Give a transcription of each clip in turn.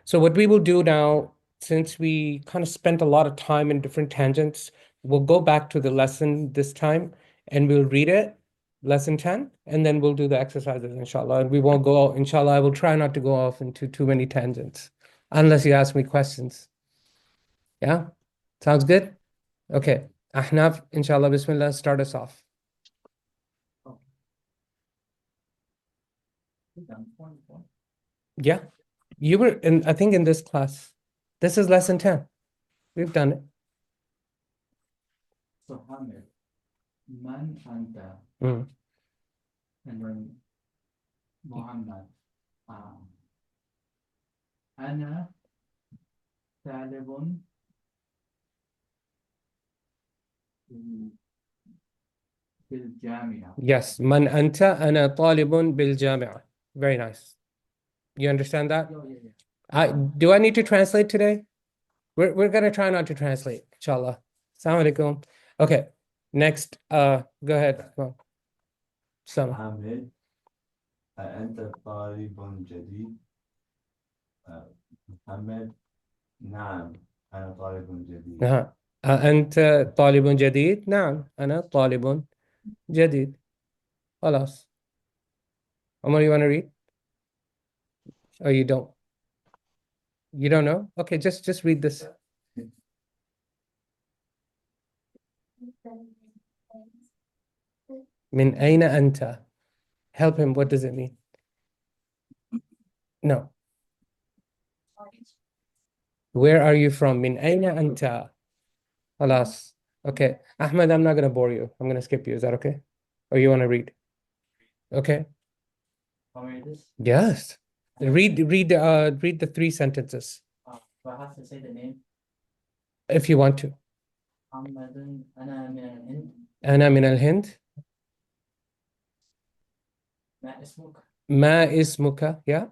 So what we will do now, since we kind of spent a lot of time in different tangents, we'll go back to the lesson this time and we'll read it, lesson 10, and then we'll do the exercises, inshallah. And we won't go, inshallah, I will try not to go off into too many tangents, unless you ask me questions. Yeah? Sounds good? Okay. Ahnaf, inshallah, bismillah, start us off. Yeah. You were in, I think, in this class. This is lesson 10. We've done it. So Hamid, man anta, Mm. and then Muhammad. أنا طالب بالجامعة. Yes. Man anta ana talibun bil jami'ah. Very nice. You understand that? Do I need to translate today? We're gonna try not to translate, inshallah. Assalamu alaikum. Okay. Next, go ahead. Go. Sama. حامد أنت طالب جديد محمد نعم أنا طالب جديد أنت طالب جديد؟ نعم أنا طالب جديد. خلاص. Omar, you want to read? Or you don't? You don't know? Okay, just read this. من أين أنت? Help him. What does it mean? No. Where are you from? من أين أنت? خلاص. Okay. Ahmed, I'm not going to bore you. I'm going to skip you. Is that okay? Or you want to read? Okay. Can we read this? Yes. Read the 3 sentences Do I have to say the name? if you want to. محمد أنا من الهند. أنا من الهند. ما اسمك؟ ما اسمك؟ Yeah.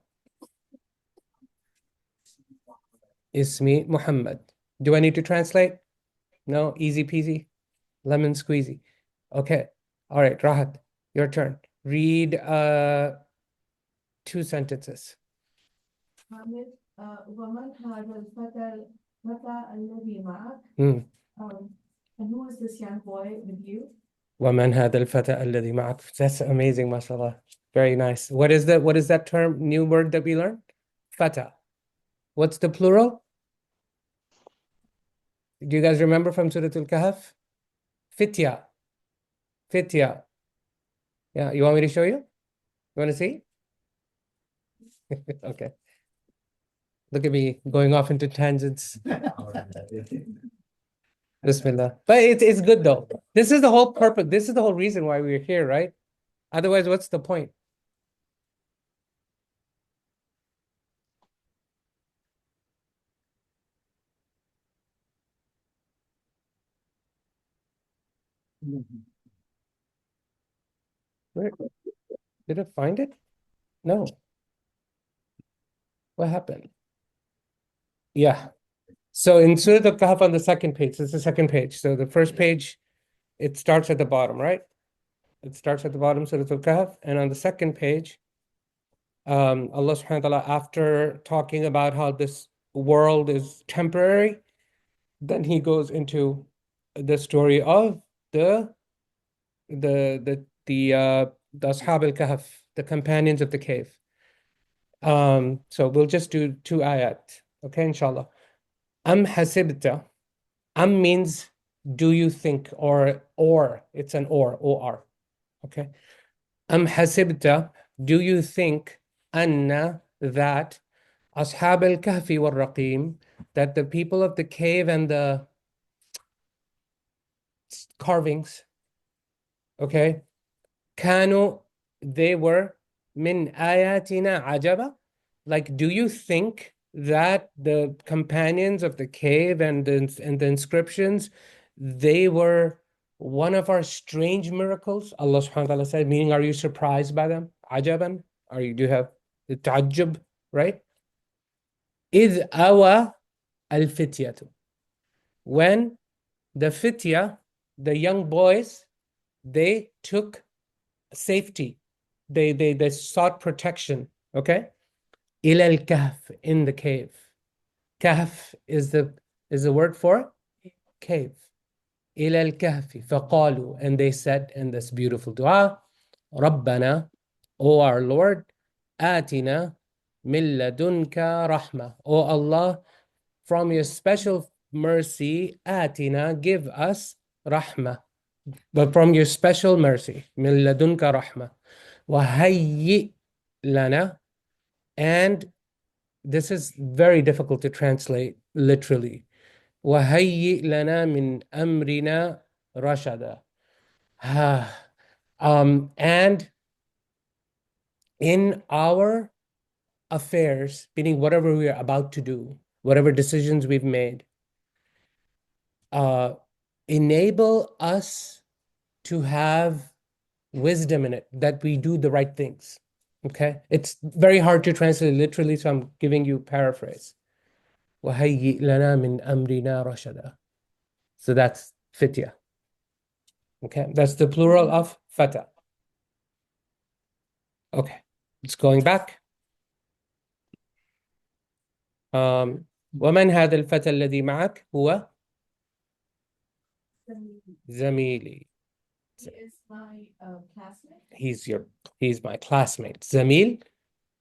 اسمي محمد. Do I need to translate? No, easy peasy, lemon squeezy. Okay. All right, Rahat, your turn. Read 2 sentences. حامد ومن هذا الفتى الذي معك? And who is this young boy with you? ومن هذا الفتى الذي معك? That's amazing, mashallah. Very nice. What is that term, new word that we learned? Fata. What's the plural? Do you guys remember from Surat al-Kahf? Fitya. Fitya. Yeah, you want me to show you? You want to see? Okay. Look at me going off into tangents. Bismillah. But it's good though. This is the whole purpose. This is the whole reason why we're here, right? Otherwise, what's the point? Where did it find it? No. What happened? Yeah. So in Surah Al-Kahf on the second page, this is the second page. So the first page, it starts at the bottom, right? It starts at the bottom, Surah Al-Kahf. And on the second page, Allah subhanahu wa ta'ala, after talking about how this world is temporary, then he goes into the story of the Ashab al-Kahf, the companions of the cave. So we'll just do 2 ayat, okay, inshallah. Am hasibta. Am means do you think, or it's an or, okay. Am hasibta, do you think, anna, that, ashab al-kahfi wal-raqim, that the people of the cave and the carvings, okay, kanu, they were min ayatina ajaba. Like, do you think that the companions of the cave and the inscriptions, they were one of our strange miracles? Allah subhanahu wa ta'ala said, meaning, are you surprised by them? Ajaban? Do you have the ta'ajjub, right? Id awa al-fityatu. When the fitya, the young boys, they took safety. They sought protection, okay? إلى الكهف, in the cave. Kahf is the word for cave. إلى الكهف فقالوا, and they said in this beautiful dua, ربنا, O our Lord, آتنا من لدنك رحمة. O Allah, from your special mercy, آتنا, give us رحمة. But from your special mercy, من لدنك رحمة. وهيئ لنا, and this is very difficult to translate literally. وهيئ لنا من أمرنا رشدا. And in our affairs, meaning whatever we are about to do, whatever decisions we've made, enable us to have wisdom in it, that we do the right things. Okay? It's very hard to translate literally, so I'm giving you paraphrase. وهيئ لنا من أمرنا رشدا. So that's fitya. Okay, that's the plural of fata. Okay, it's going back. ومن هذا الفتى الذي معك؟ هو زميلي. He is my classmate. He's my classmate. Zamil,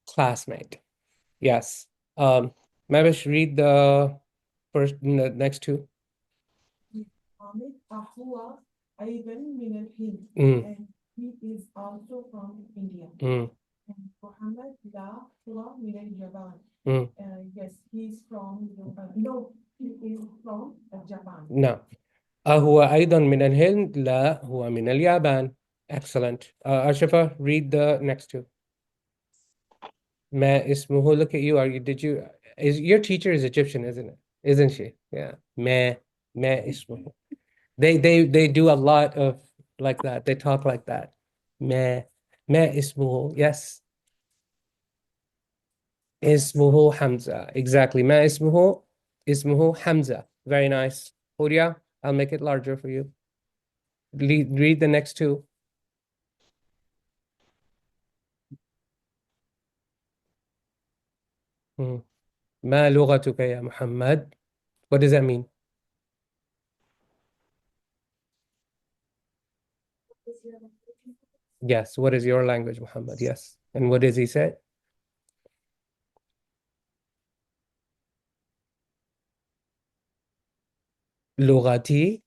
classmate. Yes. Mavish, read the next two. Ahmed Ahua Ayban min al-Hind, and he is also from India. And Muhammad La Hua min al-Japan. Yes, he's from no, he is from Japan. No. أهو أيضا من الهند؟ لا، هو من اليابان. Excellent. Ashifa, read the next two. ما اسمه, look at you. Your teacher is Egyptian, isn't it? Isn't she? Yeah. ما اسمه. They do a lot of like that. They talk like that. ما اسمه. Yes. اسمه Hamza. Exactly. ما اسمه Hamza. Very nice. Huria, I'll make it larger for you. Read the next two. ما لغتك يا محمد? What does that mean? Yes, what is your language, Muhammad? Yes. And what does he say? لغتي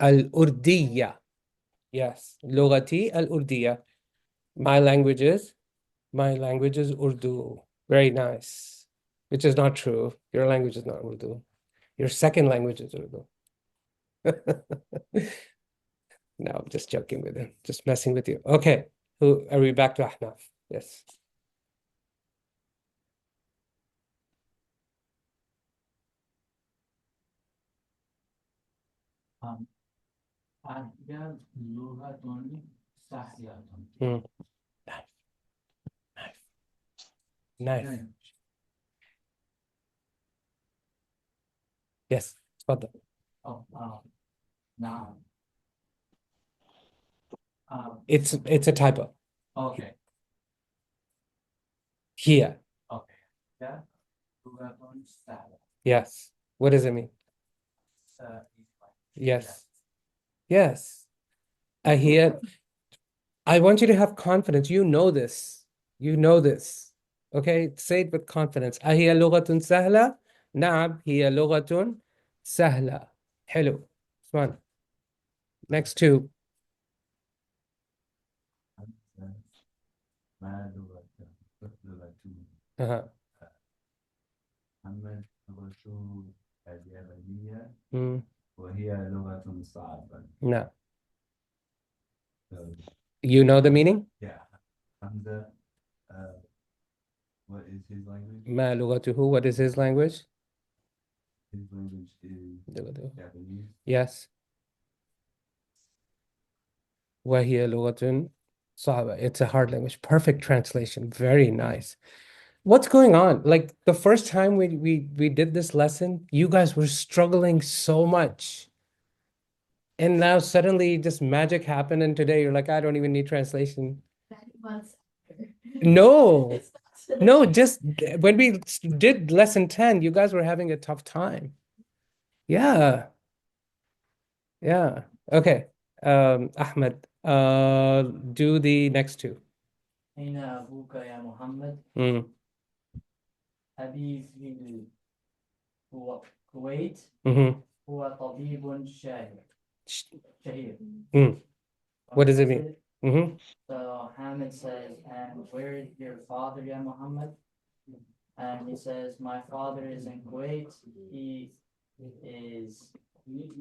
الأردية. Yes, لغتي الأردية. My language is Urdu. Very nice. Which is not true. Your language is not Urdu. Your second language is Urdu. No, I'm just joking with him. Just messing with you. Okay. Who are we back to Ahnaf? Yes. أهي لغة سهلة. Knife. Yes. تفضل. نعم. It's a typo. Okay. Here. Okay. Yeah. لغة سهلة. Yes. What does it mean? Yes. Yes. I hear. I want you to have confidence. You know this. You know this. Okay? Say it with confidence. أهي لغة سهلة؟ نعم هي لغة سهلة. حلو. Fun. Next two. ما لغة Uh-huh. محمد لغة اليابانية Mm. وهي لغة صعبة. No. So, You know the meaning? yeah. Hamza, what is his language? ما لغته? What is his language? His language is Japanese. Yes. وهي لغة صعبة. It's a hard language. Perfect translation. Very nice. What's going on? Like the first time we did this lesson, you guys were struggling so much. And now suddenly just magic happened, and today you're like, I don't even need translation. 9 months after. No, no, just when we did lesson 10, you guys were having a tough time. Yeah, yeah. Okay. Ahmed, do the next two. أين أبوك يا محمد؟ Mm, أبي في الكويت mhm. هو طبيب شهير. Mm. What does it That's mean? it. Mm-hmm. So Hamid says, and where is your father, ya Muhammad? And he says, my father is in Kuwait. He is he's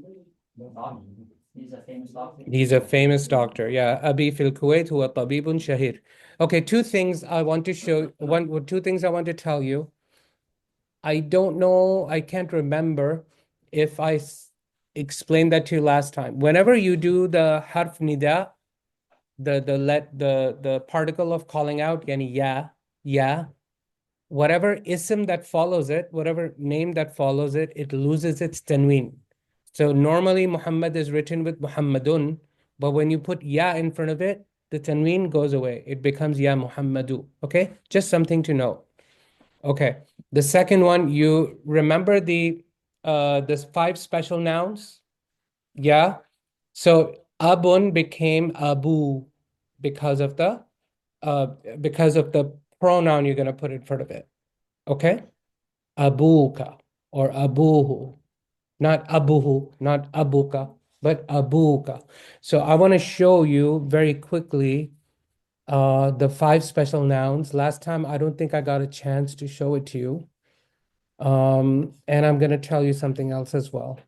a famous doctor. He's a famous doctor. Yeah. Abi fil Kuwait huwa tabibun shahir. Okay, two things I want to show. Two things I want to tell you. I don't know, I can't remember if I explained that to you last time. Whenever you do the harf nida, the particle of calling out, yani yeah, whatever ism that follows it, whatever name that follows it, it loses its tanween. So normally Muhammad is written with Muhammadun, but when you put ya in front of it, the tanween goes away. It becomes ya Muhammadu. Okay? Just something to know. Okay. The second one, you remember this five special nouns? Yeah. So abun became abu because of the uh because of the pronoun you're gonna put in front of it. Okay? Abuka or abuhu. Not abuhu, not abuka, but abuka. So I want to show you very quickly the five special nouns. Last time I don't think I got a chance to show it to you. And I'm going to tell you something else as well.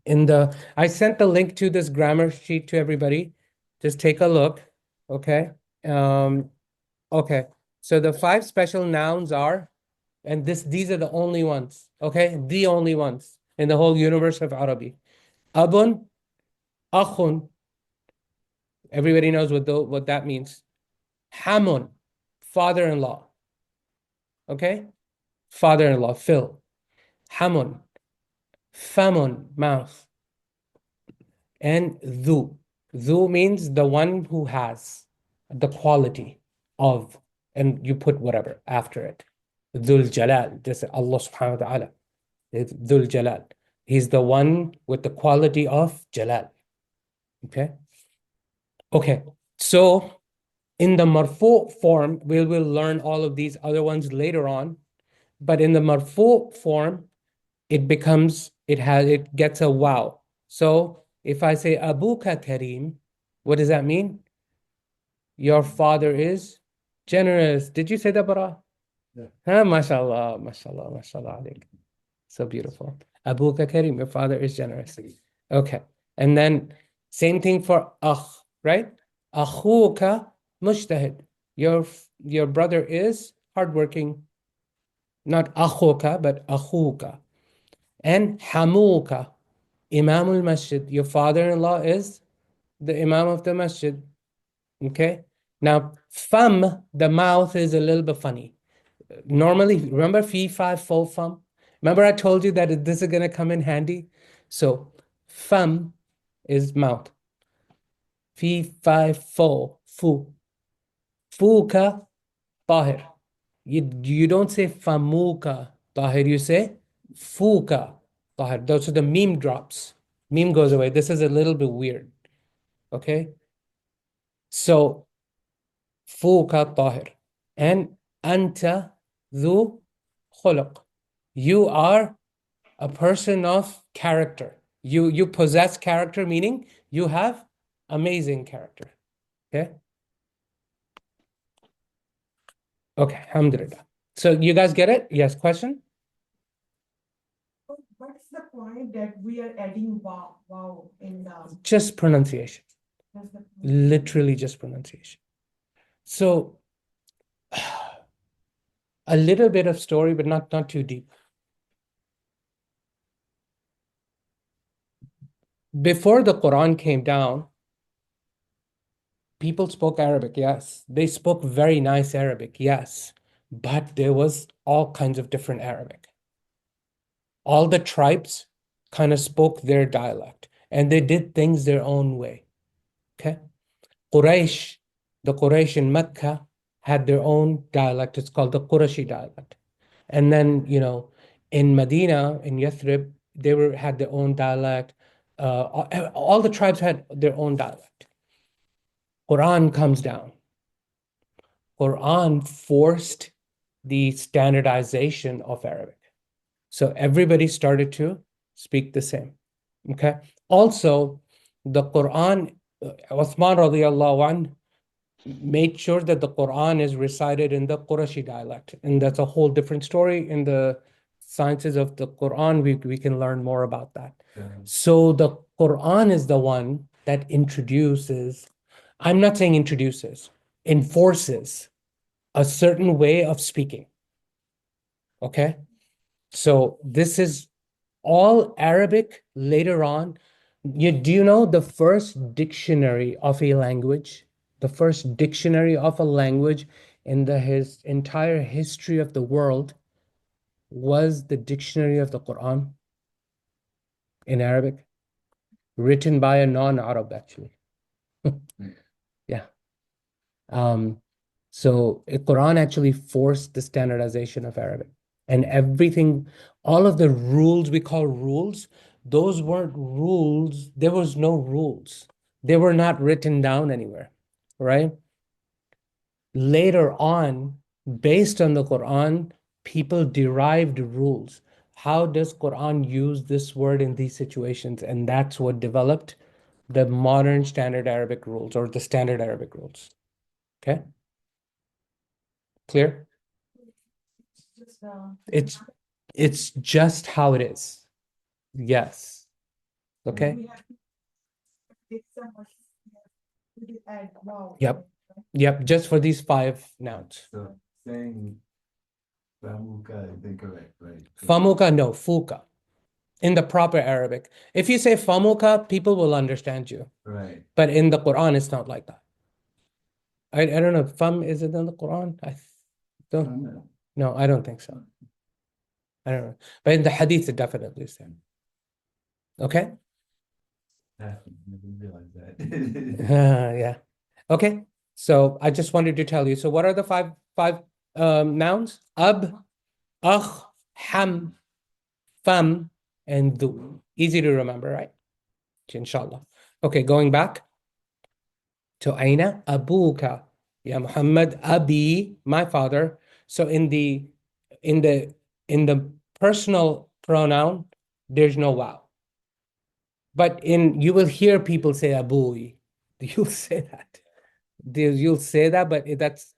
I sent the link to this grammar sheet to everybody. Just take a look. Okay. Okay. So the five special nouns are, and these are the only ones. Okay. The only ones in the whole universe of Arabic. Abun, akhun. Everybody knows what that means. Hamun, father-in-law. Okay. Father-in-law, Phil. Hamun, famun, mouth. And dhu. Dhu means the one who has the quality of, and you put whatever after it. Dhul Jalal, just Allah subhanahu wa ta'ala. It's Dhul Jalal. He's the one with the quality of Jalal. Okay. Okay. So in the marfu form, we will learn all of these other ones later on. But in the marfu form, it gets a wow. So if I say Abuka Kareem, what does that mean? Your father is generous. Did you say that, Bara? Yeah. Mashallah, mashallah, mashallah. Alayk. So beautiful. Abuka Kareem, your father is generous. Okay. And then same thing for akh, right? Akhuka mujtahid. Your brother is hardworking. Not akhuka, but akhuka. And hamuka, Imamul Masjid. Your father-in-law is the Imam of the Masjid. Okay. Now, fam, the mouth is a little bit funny. Normally, remember fee, five, fo, fam? Remember I told you that this is going to come in handy? So, fam is mouth. Fee, five, fo, fu. Fuka, tahir. You don't say famuka, tahir. You say fuka, tahir. Those are the meme drops. Meme goes away. This is a little bit weird. Okay. So, fuka, tahir. And anta, dhu, khuluq. You are a person of character. You possess character, meaning you have amazing character. Okay. Okay. Alhamdulillah. So you guys get it? Yes. Question? What's the point that we are adding wow in the Just pronunciation. that's the point. Literally just pronunciation. So a little bit of story, but not too deep. Before the Quran came down, people spoke Arabic, yes. They spoke very nice Arabic, yes. But there was all kinds of different Arabic. All the tribes kind of spoke their dialect, and they did things their own way. Okay. Quraysh, The Quraysh in Mecca had their own dialect. It's called the Qurashi dialect. And then, in Medina, in Yathrib, had their own dialect. All the tribes had their own dialect. Quran comes down. Quran forced the standardization of Arabic. So everybody started to speak the same. Okay. Also, the Quran, Uthman radiallahu anh made sure that the Quran is recited in the Qurashi dialect. And that's a whole different story. In the sciences of the Quran, we can learn more about that. Yeah. So the Quran is the one that introduces, I'm not saying introduces, enforces a certain way of speaking. Okay? So this is all Arabic later on. Do you know the first dictionary of a language? The first dictionary of a language in his entire history of the world was the dictionary of the Quran in Arabic, written by a non-Arab, actually. Yeah. So Quran actually forced the standardization of Arabic. And everything, all of the rules we call rules, those weren't rules. There was no rules. They were not written down anywhere, right? Later on, based on the Quran, people derived rules. How does Quran use this word in these situations? And that's what developed the modern standard Arabic rules or the standard Arabic rules. Okay? Clear? Just, It's just how it is. Yes. Okay. we have to take some of we did add wow. Yep. Yep. Just for these 5 nouns. So saying Famuka is incorrect, right? Famuka, no, fuka. In the proper Arabic. If you say famuka, people will understand you. Right. But in the Quran, it's not like that. I don't know. Fam, is it in the Quran? I don't. No. No, I don't think so. I don't know. But in the Hadith, it definitely is there. Okay. I didn't realize that. Yeah. Okay. So I just wanted to tell you. So what are the five nouns? Ab, akh, ham, fam, and du. Easy to remember, right? Inshallah. Okay, going back to Aina abuka. Ya Muhammad, abi, my father. So in the personal pronoun, there's no wow. But you will hear people say abui. You'll say that. You'll say that, but that's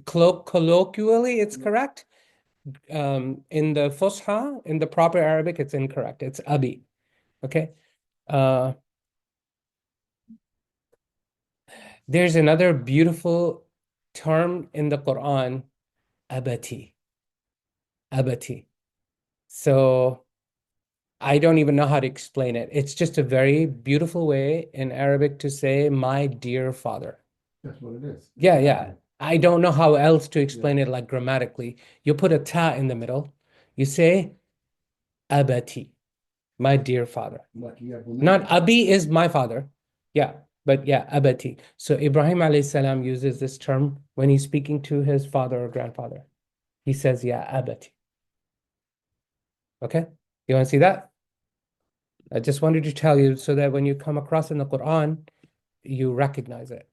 colloquially it's correct. In the Fusha, in the proper Arabic, it's incorrect. It's abi. Okay. There's another beautiful term in the Quran, abati. Abati. So I don't even know how to explain it. It's just a very beautiful way in Arabic to say my dear father. That's what it is. Yeah, yeah. I don't know how else to explain it like grammatically. You put a ta in the middle. You say abati, my dear father. Not abi is my father. Yeah, but yeah, abati. So Ibrahim alayhi salam uses this term when he's speaking to his father or grandfather. He says, yeah, abati. Okay? You want to see that? I just wanted to tell you so that when you come across in the Quran, you recognize it.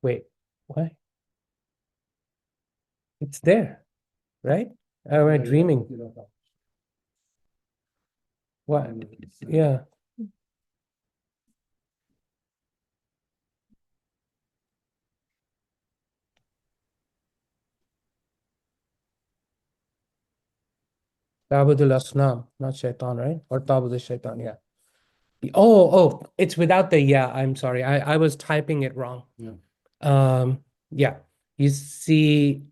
Wait, what? It's there, right? Am I dreaming? What? Yeah. Ta'budul asnam, not shaitan, right? Or ta'budul shaitan, yeah. Oh, it's without the yeah. I'm sorry. I was typing it wrong. Yeah. Yeah. You see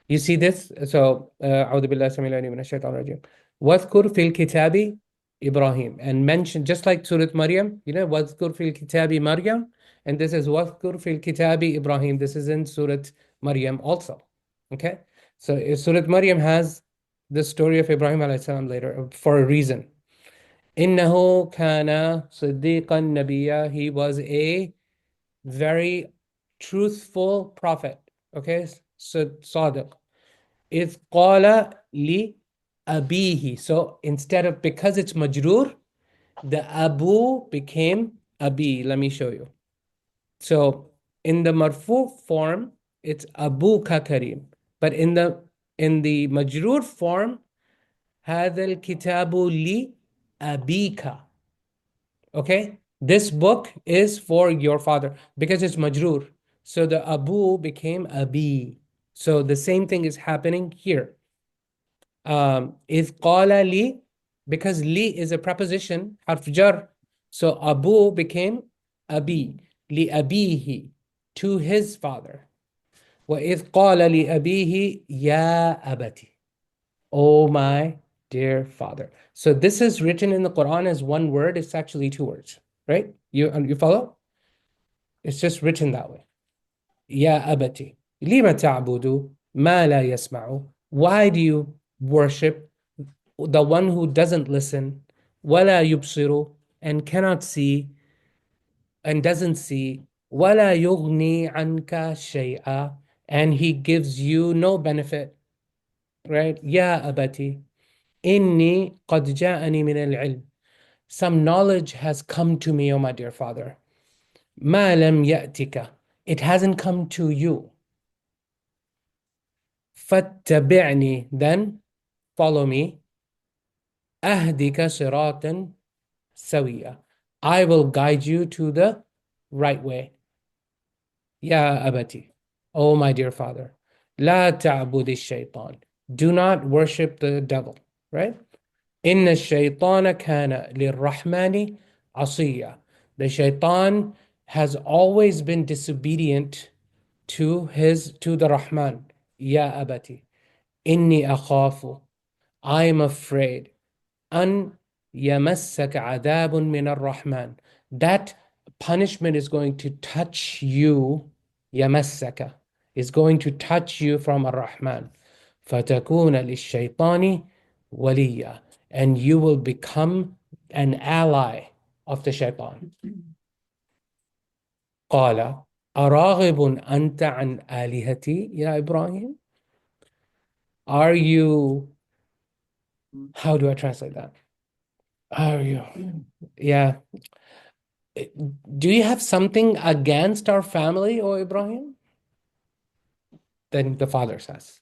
this? So, أعوذ بالله السميع العليم من الشيطان الرجيم. واذكر في الكتاب Ibrahim, and mention just like Surat Maryam, واذكر في الكتاب Maryam, and this is واذكر في الكتاب Ibrahim. This is in Surat Maryam also. Okay, so Surat Maryam has the story of Ibrahim alayhi salam later for a reason. إنه كان صديقا نبيا. He was a very truthful prophet. Okay, so صادق. إذ قال لأبيه. So instead of, because it's majrur, the abu became abi. Let me show you. So in the marfu form, it's abuka karim. But in the majrur form, هذا الكتاب لأبيك. Okay? This book is for your father because it's majrur. So the abu became abi. So the same thing is happening here. إذ قال لي, because li is a preposition, حرف jar. So abu became abi. لأبيه, to his father. وإذ قال لأبيه يا أبتي, oh my dear father. So this is written in the Quran as one word. It's actually two words, right? You follow? It's just written that way. يا أبتي لم تعبد ما لا يسمع. Why do you worship the one who doesn't listen, ولا يبصر, and cannot see, and doesn't see, ولا يغني عنك شيئا, and he gives you no benefit, right? يا أبتي إني قد جاءني من العلم. Some knowledge has come to me, O my dear father. ما لم يأتك, it hasn't come to you. فاتبعني, then follow me. أهدك صراطا سويا, I will guide you to the right way. يا أبتي, oh my dear father. لا تعبد الشيطان, do not worship the devil, right? إن الشيطان كان للرحمن عصيا. The shaitan has always been disobedient to the Rahman. يا أبتي إني أخاف, I am afraid, أن يمسك عذاب من الرحمن, that punishment is going to touch you. يمسك is going to touch you from الرحمن. فتكون للشيطان وليا, and you will become an ally of the shaitan. قال أراغب أنت عن آلهتي يا إبراهيم. Are you, how do I translate that? Are you, yeah. Do you have something against our family, O Ibrahim? Then the father says,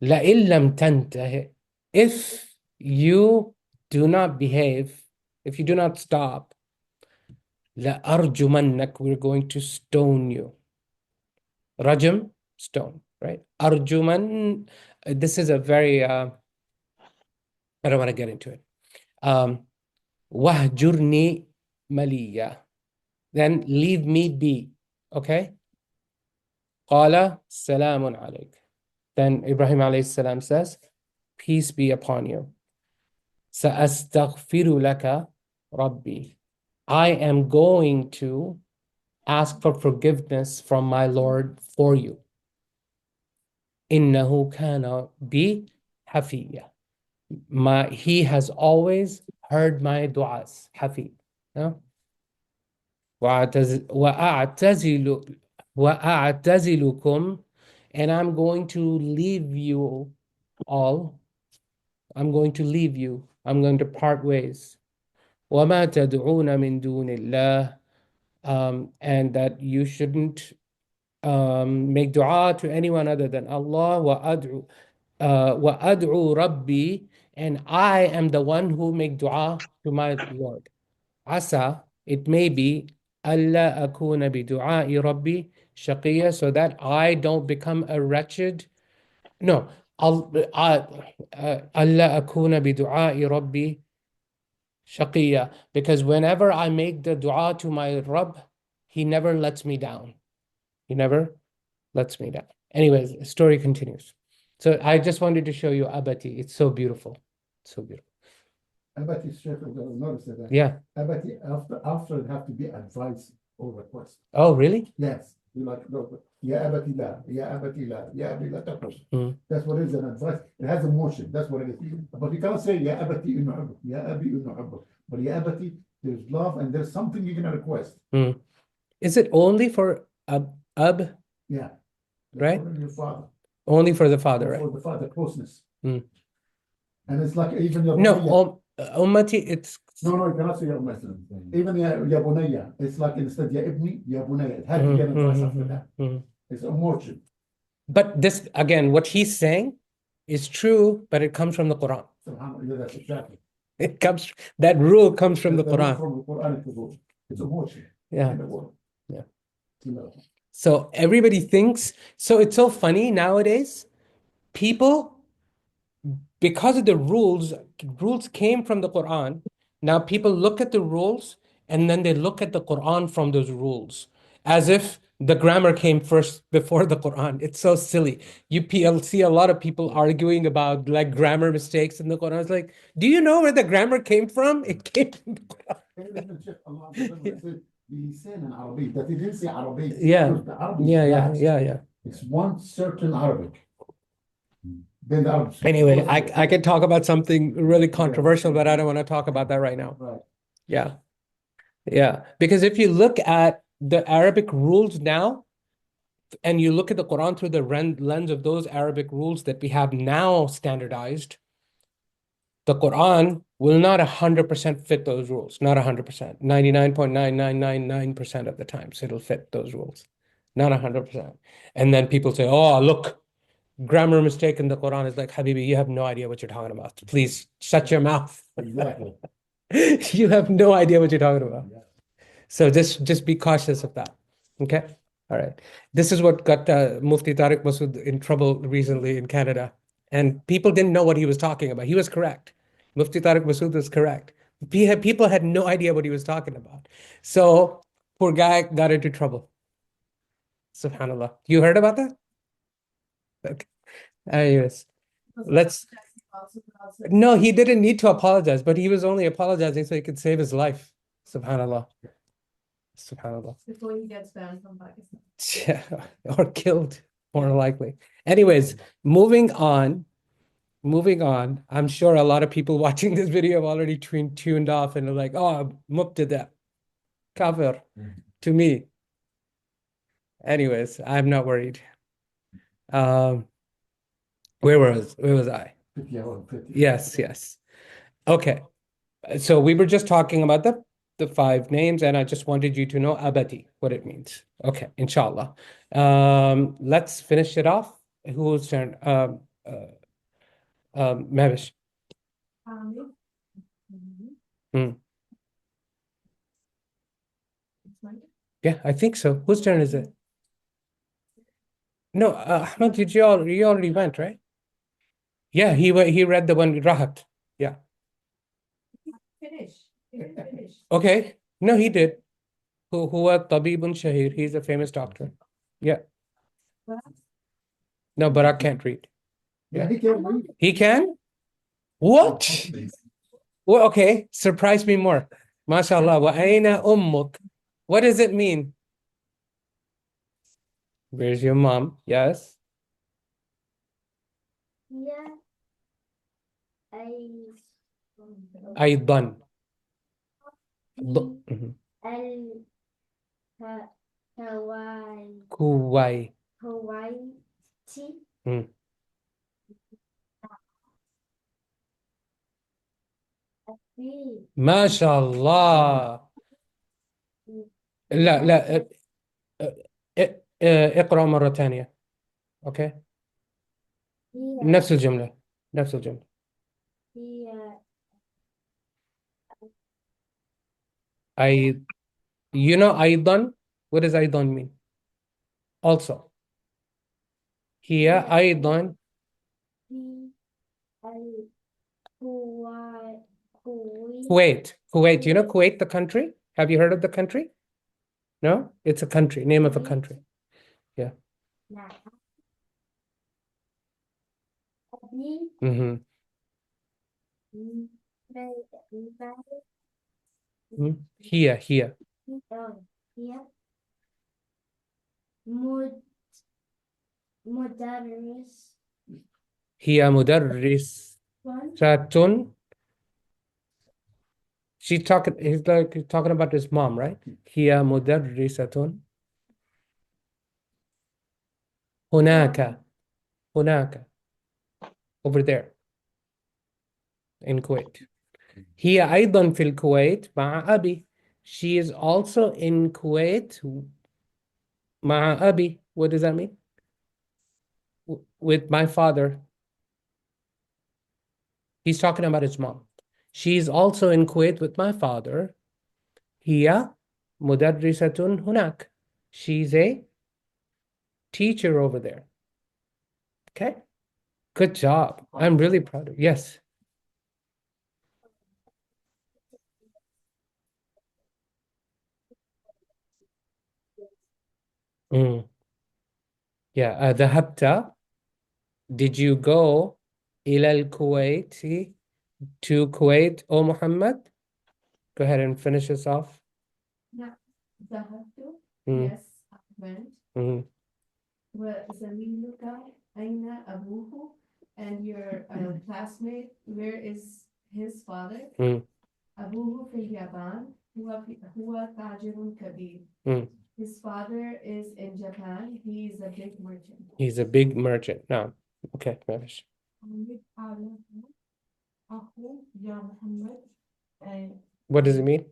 لئن لم تنته, if you do not behave, if you do not stop, لأرجمنك, we're going to stone you. Rajam, stone, right? Arjuman, this is a very, I don't want to get into it. Wahjurni maliya, then leave me be, okay? Qala salamun alayk. Then Ibrahim alayhi salam says, peace be upon you. Sa'astaghfiru laka rabbi, I am going to ask for forgiveness from my Lord for you. Innahu kana bi hafiya, he has always heard my du'as. Hafi, no? وأعتزلكم, and I'm going to leave you all. I'm going to leave you. I'm going to part ways. وما تدعون من دون الله, and that you shouldn't make dua to anyone other than Allah. وأدعو ربي, and I am the one who make dua to my Lord. Asa, it may be, Allah akuna bi du'a'i rabbi shaqiya, so that I don't become a wretched. No, Allah akuna bi du'a'i rabbi shaqiya, because whenever I make the dua to my Rabb, he never lets me down. He never lets me down. Anyways, the story continues. So I just wanted to show you Abati. It's so beautiful. So beautiful. Abati, Sheikh, notice that. Yeah. Abati, after it have to be advice or request. Oh, really? Yes. You like, no, يا أبتي لا, يا أبتي لا, يا أبي لا تقص. That's what it is, an advice. It has emotion. That's what it is. But you cannot say يا أبتي إنه حبك, يا أبي إنه حبك. But يا أبتي, there's love and there's something you're gonna request. Is it only for ab, Yeah. right? For your father. Only for the father, right? For the father, closeness. Mm. And it's like even your No, ummati, it's no, you cannot say يا أمتي. Even يا بنية, it's like instead يا ابني, يا بنية. It had to get advice after that. It's emotion. But this, again, what he's saying is true, but it comes from the Quran. Yeah, that's exactly. It comes, that rule comes from the That's Quran. from the Quran. It's emotion. Yeah. In the world. Yeah. You know. So everybody thinks, so it's so funny nowadays, people, because of the rules came from the Quran. Now people look at the rules and then they look at the Quran from those rules as if the grammar came first before the Quran. It's so silly. You'll see a lot of people arguing about like grammar mistakes in the Quran. It's like, do you know where the grammar came from? It came from the Quran. بلسان عربي that he didn't say عربي. Yeah. Because the Arabic Yeah, is yeah, fast. yeah, yeah. It's one certain Arabic. Then the Arabs. Anyway, I could talk about something really controversial, but I don't want to talk about that right now. Right. Yeah. Yeah. Because if you look at the Arabic rules now, and you look at the Quran through the lens of those Arabic rules that we have now standardized, the Quran will not 100% fit those rules. Not 100%. 99.9999% of the times it'll fit those rules. Not 100%. And then people say, oh, look, grammar mistake in the Quran is like, Habibi, you have no idea what you're talking about. Please shut your mouth. Exactly. You have no idea what you're talking about. So just be cautious of that. Okay? All right. This is what got Mufti Tariq Masood in trouble recently in Canada. And people didn't know what he was talking about. He was correct. Mufti Tariq Masood was correct. People had no idea what he was talking about. So poor guy got into trouble. Subhanallah. You heard about that? Okay. Anyways, let's. No, he didn't need to apologize, but he was only apologizing so he could save his life. Subhanallah. Subhanallah. Before he gets banned from Pakistan. Yeah, or killed, more likely. Anyways, moving on. I'm sure a lot of people watching this video have already tuned off and are like, oh, mubtada, kafir to me. Anyways, I'm not worried. Where was I? Yes. Okay. So we were just talking about the 5 names, and I just wanted you to know abati, what it means. Okay, inshallah. Let's finish it off. Whose turn? Mavish. Yeah, I think so. Whose turn is it? No, Ahmed, you already went, right? Yeah, he read the one Rahat. Yeah. Finish. He didn't finish. Okay. No, he did. Huwa tabibun shahir. He's a famous doctor. Yeah. No, Barak can't read. Yeah, he can read. He can? What? Well, okay. Surprise me more. MashaAllah. Wa aina ummuk. What does it mean? Where's your mom? Yes. Yeah, أيضا. في كوي. الكويتي في ما شاء الله. لا اقرأ مرة ثانية. اوكي نفس الجملة. هي I you know أيضا. What does أيضا mean? Also. هي أيضا. في Kuwait. You know Kuwait, the country? Have you heard of the country? No? It's a country, name of a country. Yeah. نعم أبي Mm-hmm. Here. هي مد مدرس هي مدرسة. He's talking about his mom, right? هي مدرسة. هناك over there in Kuwait. هي أيضا في الكويت مع أبي. She is also in Kuwait مع أبي. What does that mean? With my father. He's talking about his mom. She's also in Kuwait with my father. هي مدرسة هناك. She's a teacher over there. Okay. Good job. I'm really proud of you. Yes. Yeah. ذهبت. Did you go إلى الكويت to Kuwait, O Muhammad? Go ahead and finish this off. ذهبت. Mm. Yes, I went. Mm. وزميلك أين أبوه? And your classmate, where is his father? Mm. أبوه في اليابان. هو تاجر كبير. Mm. His father is in Japan. He is a big merchant. He's a big merchant. No. Okay, معلش. حامد على أخو يا محمد. What does it mean?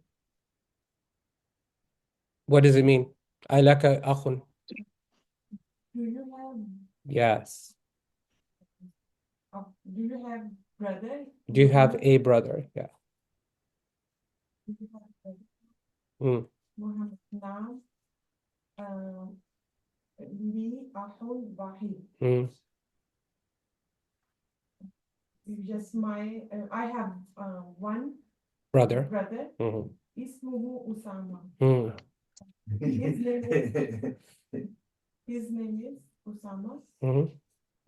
What does it mean? لك أخ. Do you have Yes. do you have brother? Do you have a brother? Yeah. Do you have brother? Mm. محمد نعم. لي أخ وحيد. Mm. Just I have one Brother. brother. Mm. اسمه أسامة. Mm. His name is Usama. Mm.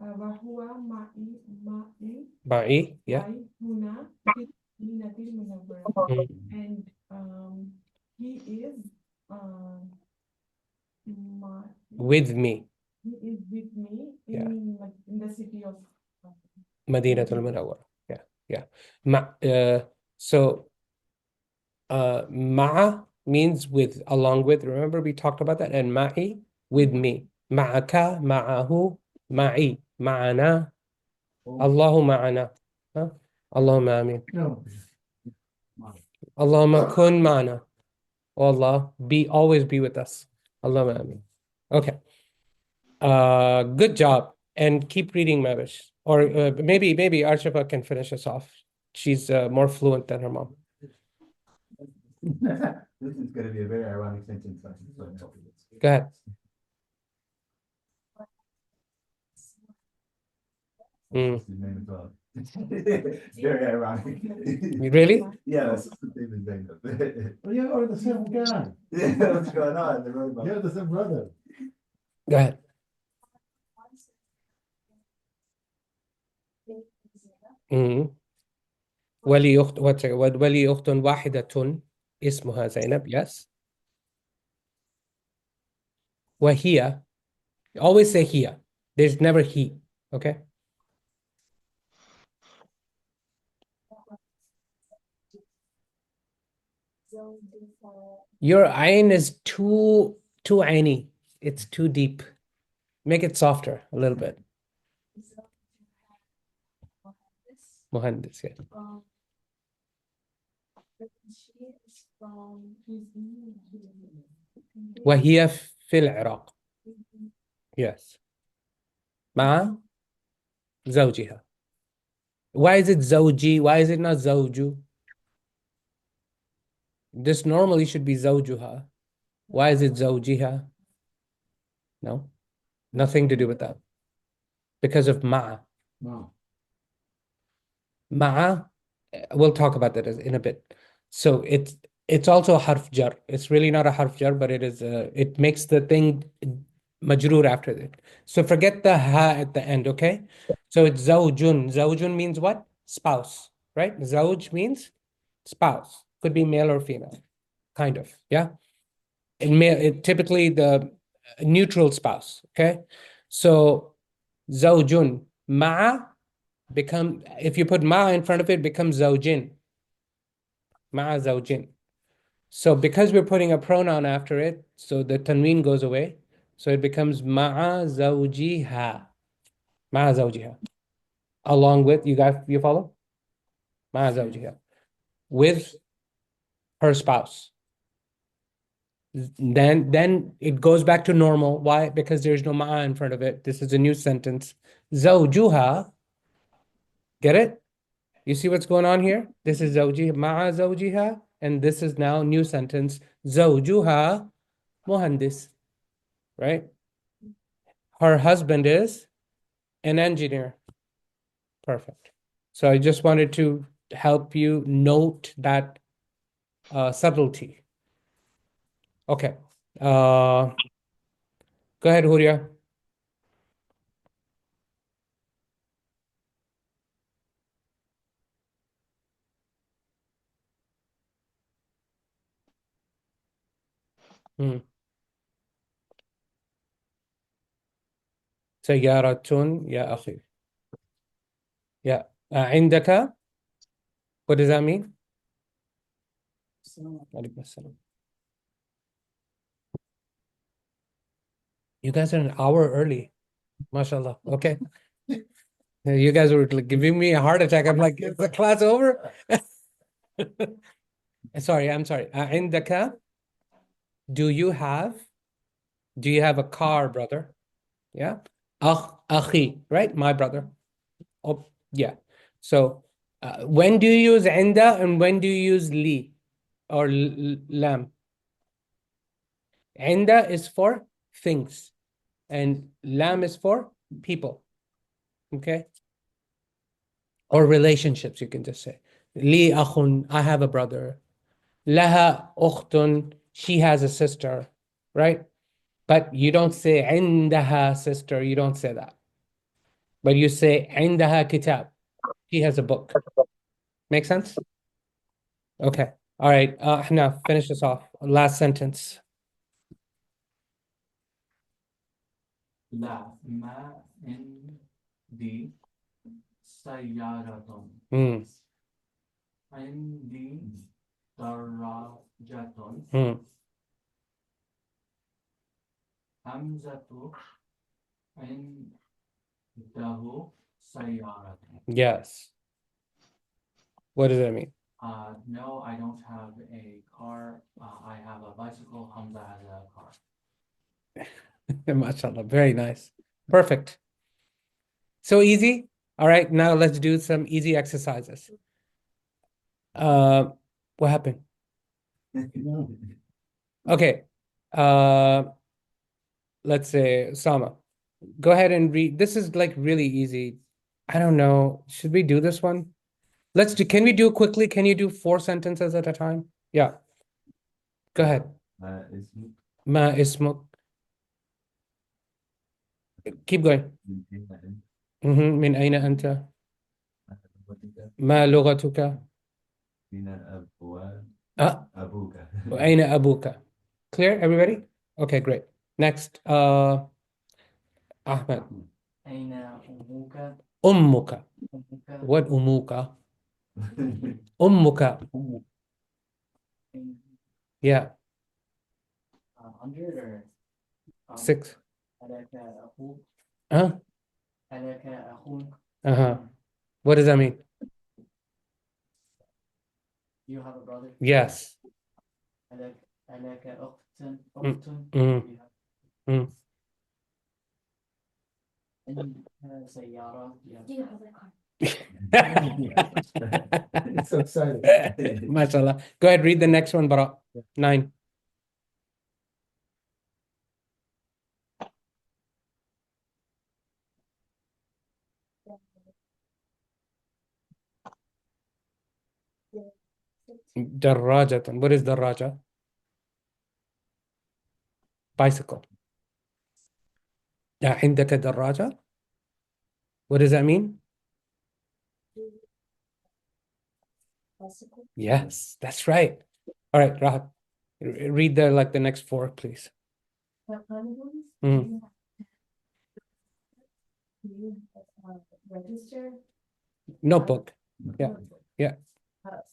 وهو معي معي. Yeah. معي هنا في المدينة المنورة. Mm. And he is With me. he is with me Yeah. in the city of مدينة المنورة. Yeah. Yeah. So مع means with, along with. Remember we talked about that. And معي, with me. معك, معه, معي, معنا. الله معنا. Huh? اللهم آمين. No. اللهم كن معنا. Oh Allah, always be with us. Allahumma ameen. Okay. Good job. And keep reading Mavish. Or maybe Arshifa can finish us off. She's more fluent than her mom. This is going to be a very ironic sentence. Go ahead. Mm. His name as well. It's very ironic. Really? Yeah, that's the name is Zainab. Well, you are the same guy. Yeah, what's going on? The robot. You're the same brother. Go ahead. Mm. ولي أخت ولي أخت واحدة اسمها زينب. Yes. وهي. Always say هي. There's never he. Okay. Your ayn is too ainy. It's too deep. Make it softer a little bit. Muhandis, yeah. She is from وهي في العراق. Yes. مع زوجها. Why is it زوجي? Why is it not زوجو? This normally should be زوجها. Why is it زوجها? No. Nothing to do with that. Because of مع. No. مع, we'll talk about that in a bit. So it's also a harf jar. It's really not a harf jar, but it makes the thing majroor after it. So forget the ha at the end, okay? So it's zawjun. Zawjun means what? Spouse, right? Zawj means spouse. Could be male or female, kind of, yeah? Typically the a neutral spouse. Okay, so zawjun ma'a if you put ma'a in front of it, becomes zawjin. Ma'a zawjin. So because we're putting a pronoun after it, so the tanween goes away. So it becomes ma'a zawjiha. Ma'a zawjiha. Along with, you follow? Ma'a zawjiha. With her spouse. Then it goes back to normal. Why? Because there's no ma'a in front of it. This is a new sentence. Zawjuha. Get it? You see what's going on here? This is zawjiha, ma'a zawjiha, and this is now new sentence. Zawjuha muhandis. Right? Her husband is an engineer. Perfect. So I just wanted to help you note that subtlety. Okay. Go ahead, Huria. سيارة يا أخي. Yeah. عندك. What does that mean? عليكم السلام. You guys are an hour early. MashaAllah. Okay. You guys were like giving me a heart attack. I'm like, is the class over? Sorry, I'm sorry. عندك. Do you have a car, brother? Yeah. أخي, right? My brother. Oh, yeah. So when do you use عند and when do you use li or lam? عند is for things and lam is for people. Okay. Or relationships, you can just say. لي أخ, I have a brother. لها أخت, she has a sister, right? But you don't say عندها sister, you don't say that. But you say عندها كتاب, she has a book. Make sense? Okay. All right. Ahna, finish this off. Last sentence. لا ما عندي سيارة. عندي دراجة. حمزة عنده سيارة. Yes. What does that mean? No, I don't have a car. I have a bicycle. Hamza has a car. MashaAllah. Very nice. Perfect. So easy. All right. Now let's do some easy exercises. What happened? Okay. Let's say Sama. Go ahead and read. This is like really easy. I don't know. Should we do this one? Can we do it quickly? Can you do 4 sentences at a time? Yeah. Go ahead. ما اسمك. Keep going. من أين أنت؟ ما لغتك؟ أبوك. وأين أبوك? Clear, everybody? Okay, great. Next, Ahmed. أين أمك؟ أمك. أمك. What أمك? أمك. Yeah. 100 or 6. ألك أخوك؟ Huh? ألك أخوك؟ What does that mean? You have a brother? Yes. ألك أخت؟ عندك سيارة؟ Do you have a car? It's so exciting. MashaAllah. Go ahead, read the next one, Bara. 9. دراجة. What is دراجة? Bicycle. عندك دراجة? What does that mean? Bicycle. Yes, that's right. All right, Rahat. Read the next 4, please. the Pronouns. Mm. You register. Notebook. Yeah. Notebook. Yeah.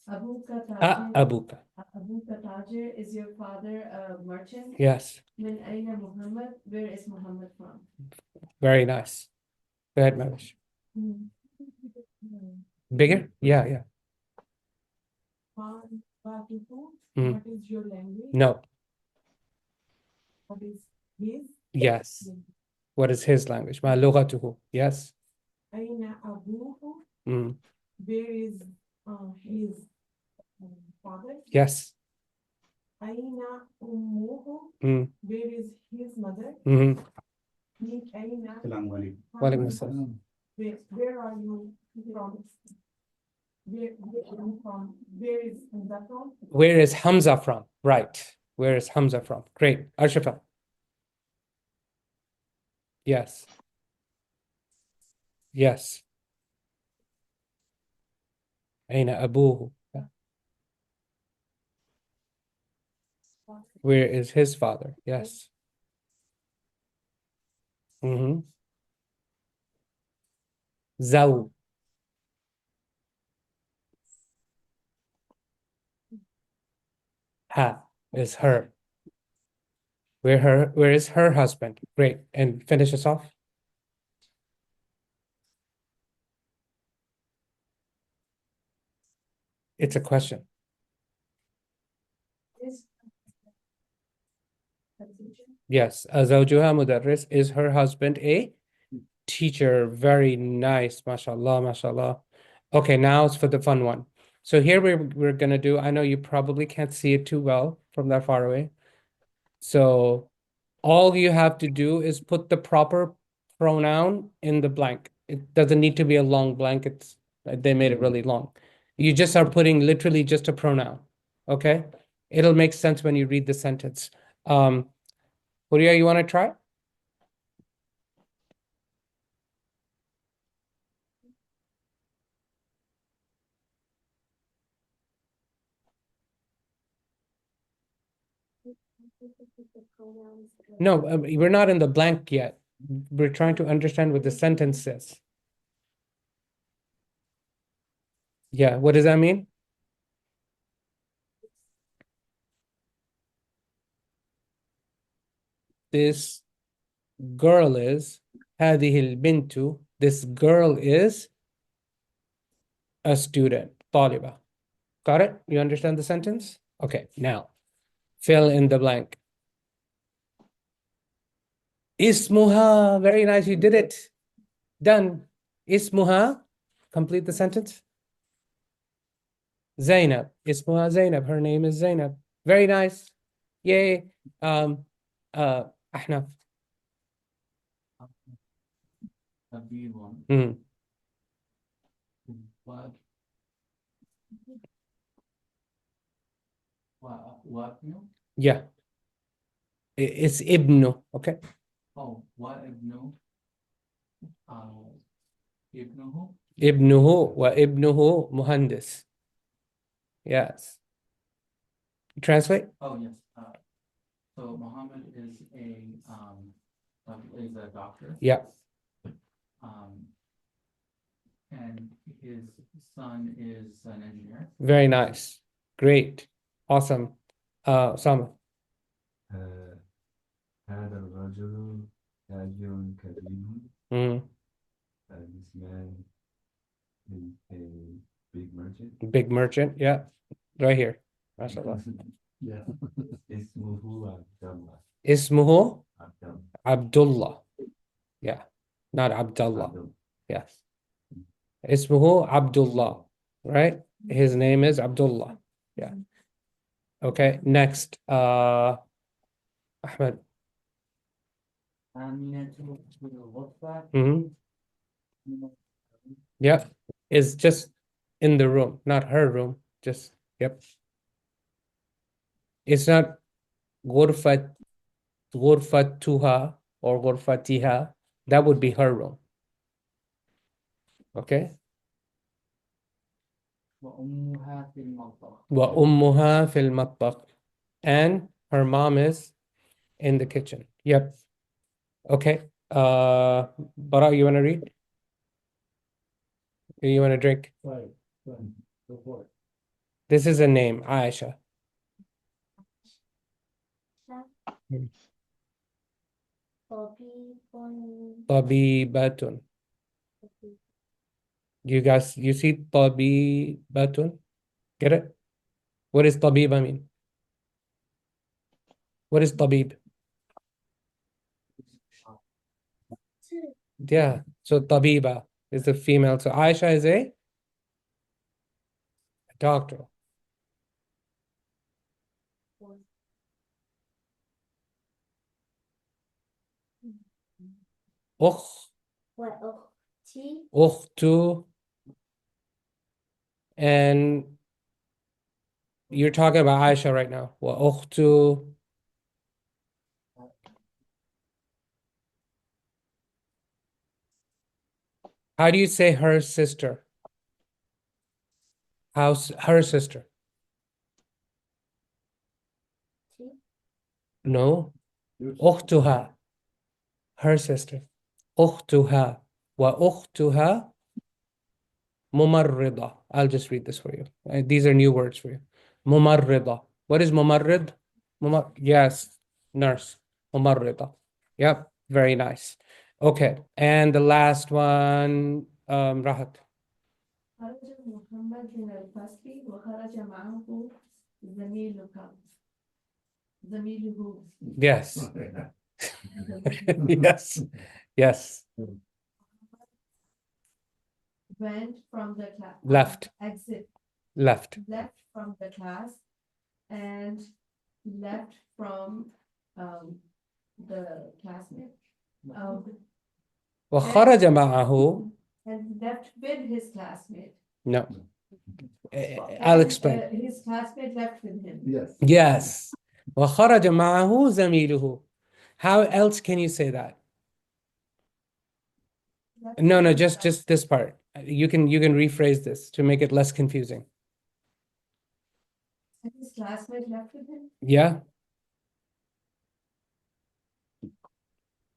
Abuka Abuka. Tajir, is your father a merchant? Yes. Min Aina Muhammad, where is Muhammad from? Very nice. Go ahead, Manish. Bigger? Yeah, yeah. What Mm. is your language? No. What is his? Yes. What is his language? Ma lughatuhu. Yes. Aina abuhu? Mm. Where is his father? Yes. Aina ummuhu? Mm. Where is his mother? Mm-hmm. Min aina? Walaikum assalam. Where are you from? Where are you from? Where is Hamza from? Where is Hamza from? Right. Where is Hamza from? Great. Arshifa. Yes. Yes. Aina abuhu. Where is his father? Yes. Mm-hmm. Zaw. Ha is her. Where is her husband? Great. And finish us off. It's a question. Yes. Azawjuha mudarris. Is her husband a teacher? Very nice. MashaAllah, MashaAllah. Okay, now it's for the fun one. So here we're gonna do, I know you probably can't see it too well from that far away. So all you have to do is put the proper pronoun in the blank. It doesn't need to be a long blank. They made it really long. You just are putting literally just a pronoun. Okay? It'll make sense when you read the sentence. Huria, you want to try? No, we're not in the blank yet. We're trying to understand what the sentence says. Yeah, what does that mean? This girl is هذه البنت. This girl is a student. طالبة. Got it? You understand the sentence? Okay, now fill in the blank. Ismuha. Very nice, you did it. Done. Ismuha. Complete the sentence. Zainab. Ismuha Zainab. Her name is Zainab. Very nice. Yay. Ahnaf. The B one. Mm. What new? Yeah. It's ibnu. Okay. Oh, what ibnu? Ibnuhu? Ibnuhu wa ibnuhu muhandis. Yes. Translate? Oh, yes. So Muhammad is a doctor. Yeah. And his son is an engineer. Very nice. Great. Awesome. Sama. هذا الرجل تاجر كبير. Mm. This man is a big merchant. Big merchant. Yeah. Right here. MashaAllah. Yeah. اسمه Abdullah. Ismuhu Abdullah. Abdullah. Yeah. Not Abdullah. Abdullah. Yes. Ismuhu Abdullah. Right? His name is Abdullah. Yeah. Okay. Next. Ahmed. Aminatu al-Ghurfa. Mm-hmm. Yeah. Is just in the room, not her room. Just, yep. It's not ghurfatuha or ghurfatiha. That would be her room. Okay. وأمها في المطبخ. وأمها في المطبخ. And her mom is in the kitchen. Yep. Okay. Bara, you want to read? You want to drink? Right. Go for it. This is a name, Aisha. Tabibatun. You guys, you see tabibatun? Get it? What does tabiba mean? What is tabib? Yeah. So tabiba is the female. So Aisha is a doctor. Ukh, ukhtu, and you're talking about Aisha right now. Wa ukhtu. How do you say her sister? How's her sister? No. Ukhtuha. Her sister. Ukhtuha. Wa ukhtuha mumarrida. I'll just read this for you. These are new words for you. Mumarrida. What is mumarrid? Yes, nurse. Mumarrida. Yep, very nice. Okay, and the last one, Rahat. خرج محمد من الفصل وخرج معه زميله. Yes. Yes. Yes. Went from the class. Left. Exit. Left. Left from the class and left from the classmate. وخرج معه. And left with his classmate. No. I'll explain. His classmate left with him. Yes. Yes. وخرج معه زميله. How else can you say that? No, just this part. You can rephrase this to make it less confusing. And his classmate left with him. Yeah.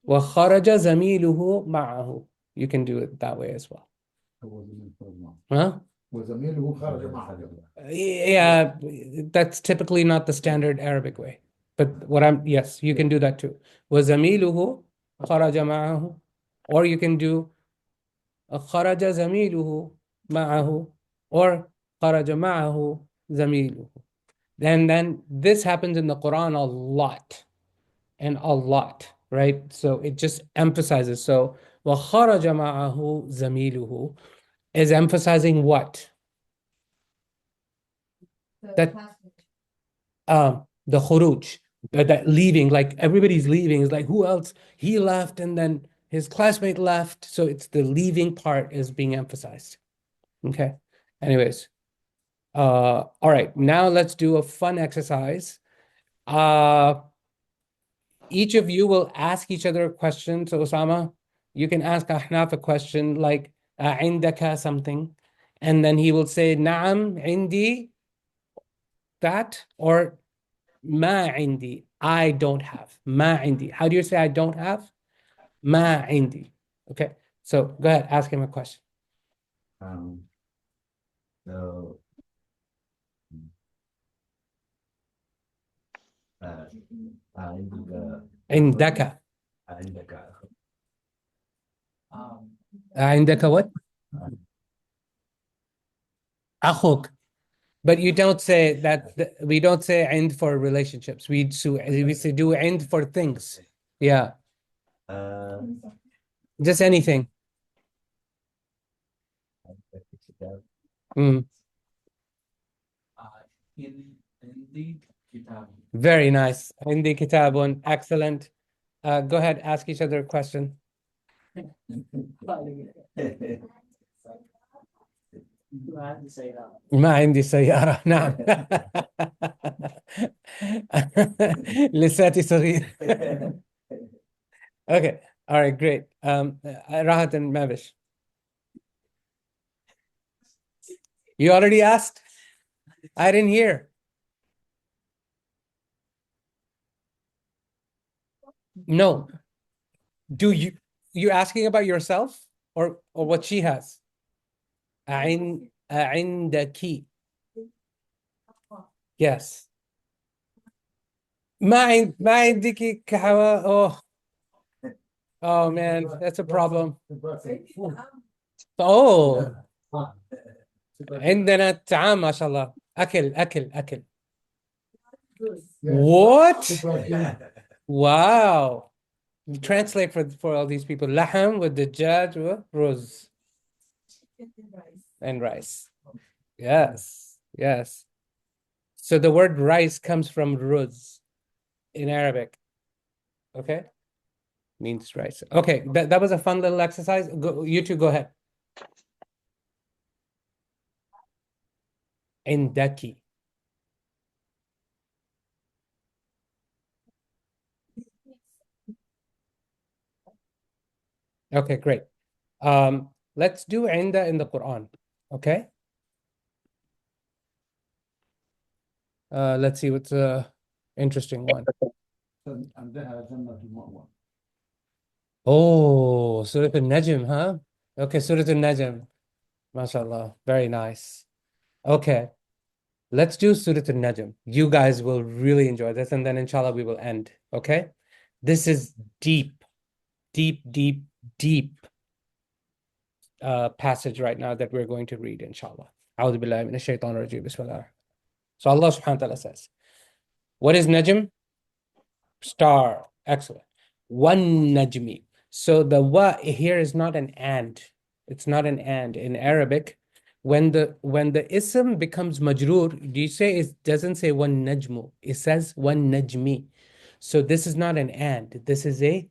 وخرج زميله معه. You can do it that way as well. Huh? وزميله خرج معه. Yeah, that's typically not the standard Arabic way. But yes, you can do that too. وزميله خرج معه. Or you can do خرج زميله معه or خرج معه زميله. Then this happens in the Quran a lot, right? So it just emphasizes. So وخرج معه زميله is emphasizing what? That the khuruj, that leaving, like everybody's leaving. It's like, who else? He left and then his classmate left. So it's the leaving part is being emphasized. Okay. Anyways. All right. Now let's do a fun exercise. Each of you will ask each other a question. So Osama, you can ask Ahnaf a question like عندك something, and then he will say نعم عندي that, or ما عندي I don't have. ما عندي. How do you say I don't have? ما عندي. Okay. So go ahead, ask him a question. So عندك. عندك عندك what? أخوك. But you don't say that. We don't say end for relationships. We say do end for things. Yeah. Just anything. in the kitab. Very nice. Indi kitabun. Excellent. Go ahead, ask each other a question. ما عندي سيارة. نعم. لساتي صغير. Okay. All right, great. Rahat and Mavish. You already asked? I didn't hear. No. Do you asking about yourself or what she has? عندك. Yes. ما عندك كحوا. Oh man, that's a problem. Oh, عندنا الطعام ما شاء الله. أكل. What? Wow. Translate for all these people. لحم with the judge, rose and rice. Yes. So the word rice comes from ruz in Arabic. Okay? Means rice. Okay, that was a fun little exercise. You two go ahead. عندك. Okay, great. Let's do عند in the Quran. Okay? Let's see what's a interesting one. عندها جنة المأوى. Oh, Surat al-Najm, huh? Okay, Surat al-Najm. MashaAllah. Very nice. Okay. Let's do Surat al-Najm. You guys will really enjoy this, and then inshallah we will end. Okay? This is deep passage right now that we're going to read, inshallah. أعوذ بالله من الشيطان الرجيم. بسم الله. So Allah subhanahu wa ta'ala says, what is Najm? Star. Excellent. One Najmi. So the wa here is not an and. It's not an and. In Arabic, when the ism becomes majroor, do you say it doesn't say one najmu? It says one najmi. So this is not an and. This is a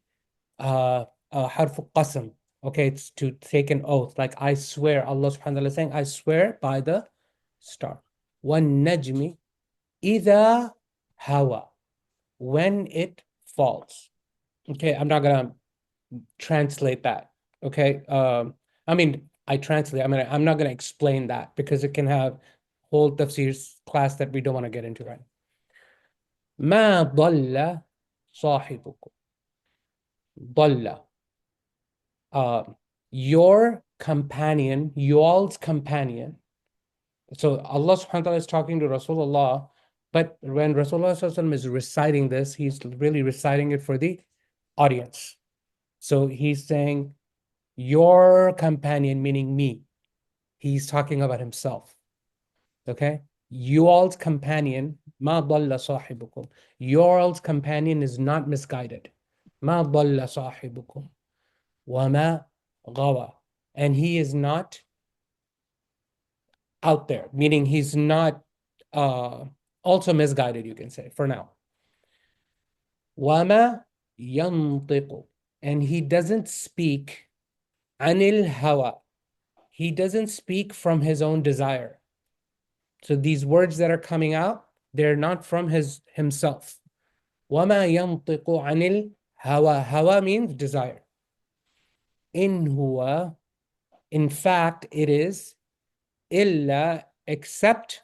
harf qasam. Okay, it's to take an oath. Like I swear, Allah subhanahu wa ta'ala is saying, I swear by the star. One najmi idha hawa. When it falls. Okay, I'm not gonna translate that. Okay. I mean, I translate. I mean, I'm not gonna explain that because it can have whole tafsir class that we don't want to get into right now. ما ضل صاحبكم. ضل. Your companion, y'all's companion. So Allah subhanahu wa ta'ala is talking to Rasulullah, but when Rasulullah is reciting this, he's really reciting it for the audience. So he's saying, your companion, meaning me. He's talking about himself. Okay? You all's companion, ma dalla sahibukum. Your all's companion is not misguided. Ma dalla sahibukum. Wa ma gawa. And he is not out there, meaning he's not also misguided, you can say, for now. Wa ma yantiqu. And he doesn't speak anil hawa. He doesn't speak from his own desire. So these words that are coming out, they're not from himself. وَمَا يَنطِقُ عَنِ الْهَوَى. Hawa means desire. In huwa, in fact, it is illa, except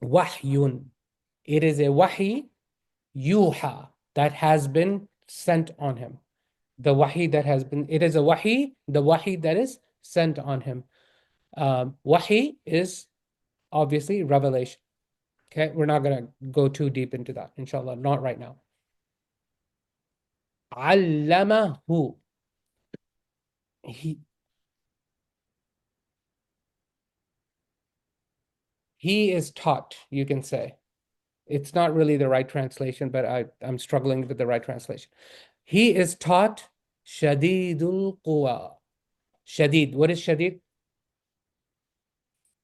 wahyun. It is a wahi, yuha, that has been sent on him. The wahi that has been, it is a wahi, the wahi that is sent on him. Wahi is obviously revelation. Okay, we're not going to go too deep into that, inshallah, not right now. Allamahu. He is taught, you can say. It's not really the right translation, but I'm struggling with the right translation. He is taught Shadidul Quwa. Shadid. What is Shadid?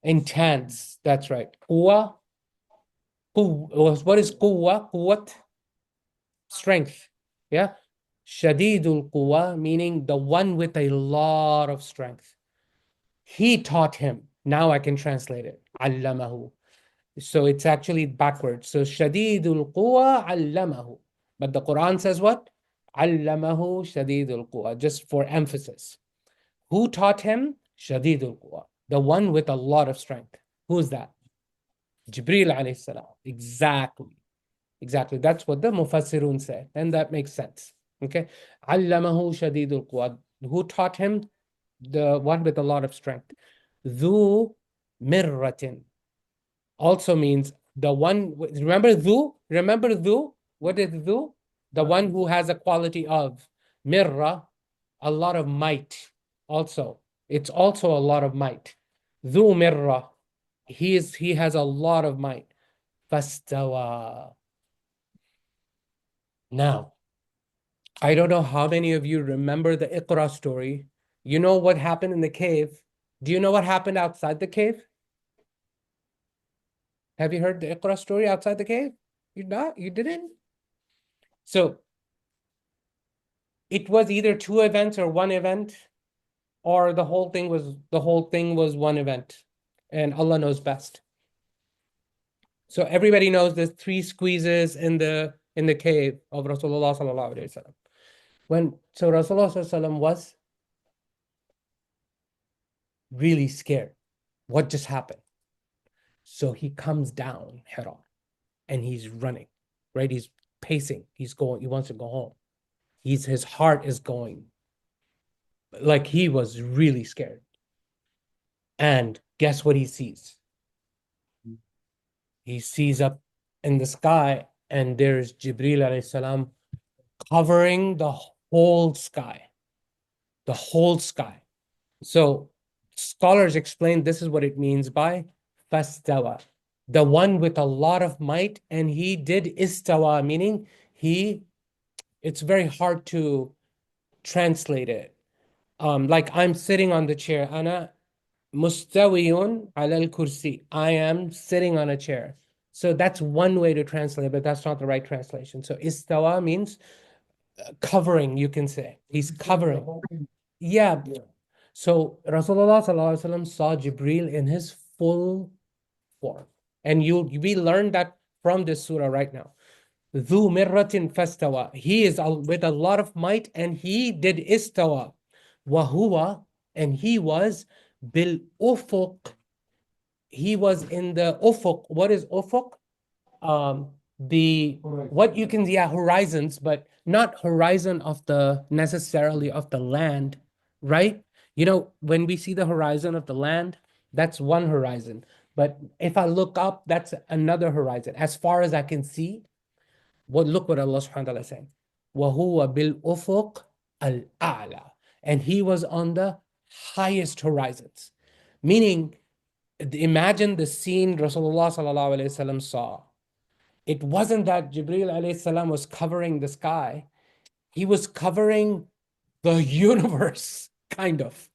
Intense. That's right. Quwa. What is Quwa? Quwwat? Strength. Yeah. Shadidul Quwa, meaning the one with a lot of strength. He taught him. Now I can translate it. Allamahu. So it's actually backwards. So Shadidul Quwa allamahu. But the Quran says what? Allamahu Shadidul Quwa, just for emphasis. Who taught him? Shadidul Quwa, the one with a lot of strength. Who's that? Jibreel alayhi salam. Exactly. Exactly. That's what the Mufassirun said. And that makes sense. Okay. Allamahu shadidul quwad. Who taught him? The one with a lot of strength. Dhu mirratin also means the one. Remember dhu? Remember dhu? What is dhu? The one who has a quality of mirra, a lot of might. Also, it's also a lot of might. Dhu mirra. He has a lot of might. Fastawa. Now, I don't know how many of you remember the Iqra story. You know what happened in the cave. Do you know what happened outside the cave? Have you heard the Iqra story outside the cave? You not? You didn't? So it was either two events or one event, or the whole thing was one event, and Allah knows best. So everybody knows there's three squeezes in the cave of Rasulullah sallallahu alaihi wasallam. So Rasulullah sallallahu alaihi wasallam was really scared. What just happened? So he comes down Hira and he's running, right? He's pacing. He's going. He wants to go home. His heart is going. Like he was really scared. And guess what he sees? He sees up in the sky and there's Jibreel alayhi salam covering the whole sky. The whole sky. So scholars explain this is what it means by fastawa, the one with a lot of might, and he did istawa, meaning it's very hard to translate it. Like I'm sitting on the chair, ana mustawiyun ala al-kursi, I am sitting on a chair. So that's one way to translate it, but that's not the right translation. So istawa means covering, you can say. He's covering. Yeah. So Rasulullah sallallahu alaihi wasallam saw Jibreel in his full form. And we learned that from this surah right now. Dhu mirratin fastawa. He is with a lot of might and he did istawa. Wahuwa, and he was bil ufuq. He was in the ufuq. What is ufuq? What you can, horizons, but not horizon of the necessarily of the land, right? You know, when we see the horizon of the land, that's one horizon. But if I look up, that's another horizon. As far as I can see, look what Allah subhanahu wa ta'ala is saying. وَهُوَ بِالْأُفُقِ الْأَعْلَى. And he was on the highest horizons. Meaning, imagine the scene Rasulullah sallallahu alayhi wasallam saw. It wasn't that Jibreel alayhi salam was covering the sky. He was covering the universe, kind of.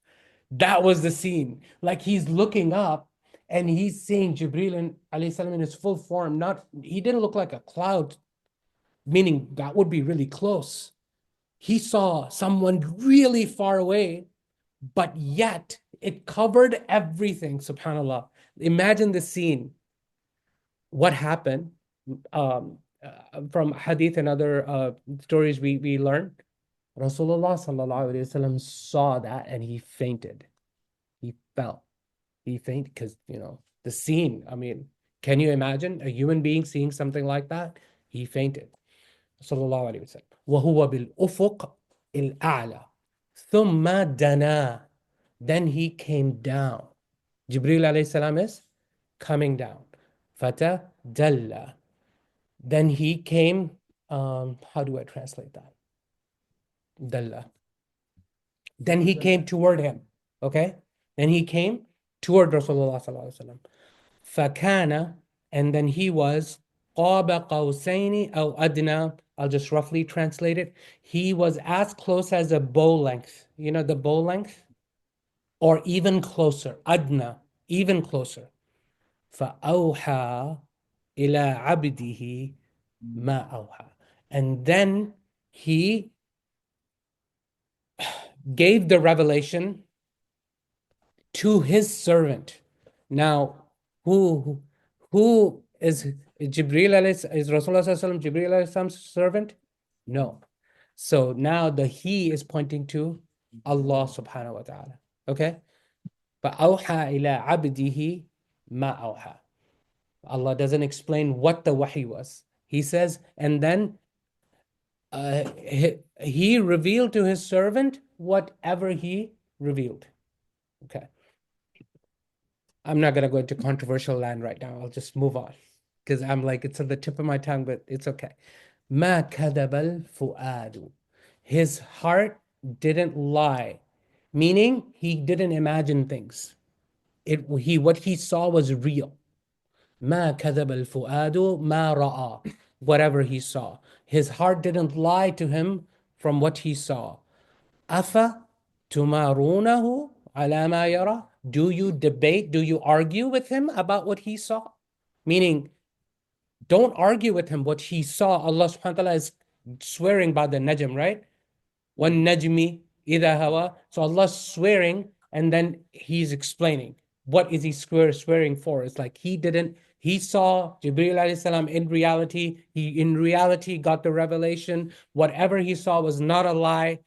That was the scene. Like he's looking up and he's seeing Jibreel alayhi salam in his full form. He didn't look like a cloud, meaning that would be really close. He saw someone really far away, but yet it covered everything, subhanAllah. Imagine the scene. What happened? From hadith and other stories we learned, Rasulullah sallallahu alaihi wasallam saw that and he fainted. He fell. He fainted because, the scene. I mean, can you imagine a human being seeing something like that? He fainted. Sallallahu alaihi wasallam. وَهُوَ بِالْأُفُقِ الْأَعْلَى ثُمَّ دَنَا. Then he came down. Jibreel alayhi salam is coming down. فَتَدَلَّى. Then he came, how do I translate that? Dalla. Then he came toward him. Okay? Then he came toward Rasulullah sallallahu alaihi wasallam. فَكَانَ. And then he was قَابَ قَوْسَيْنِ أَوْ أَدْنَى. I'll just roughly translate it. He was as close as a bow length. You know the bow length? Or even closer. Adna. Even closer. فَأَوْحَى إِلَىٰ عَبْدِهِ مَا أَوْحَى. And then he gave the revelation to his servant. Now, who is Jibreel is Rasulullah sallallahu alaihi wasallam Jibreel alayhi salam's servant? No. So now the he is pointing to Allah subhanahu wa ta'ala. Okay? فَأَوْحَى إِلَىٰ عَبْدِهِ مَا أَوْحَى. Allah doesn't explain what the wahi was. He says, and then he revealed to his servant whatever he revealed. Okay. I'm not going to go into controversial land right now. I'll just move on because I'm like, it's on the tip of my tongue, but it's okay. ما كذب الفؤاد. His heart didn't lie, meaning he didn't imagine things. What he saw was real. ما كذب الفؤاد ما رأى. Whatever he saw. His heart didn't lie to him from what he saw. أَفَ تُمَارُونَهُ عَلَى مَا يَرَى. Do you debate, do you argue with him about what he saw? Meaning, don't argue with him what he saw. Allah subhanahu wa ta'ala is swearing by the Najm, right? وَالنَّجْمِ إِذَا هَوَى. So Allah's swearing, and then he's explaining. What is he swearing for? It's like he saw Jibreel alayhi salam in reality. He in reality got the revelation. Whatever he saw was not a lie.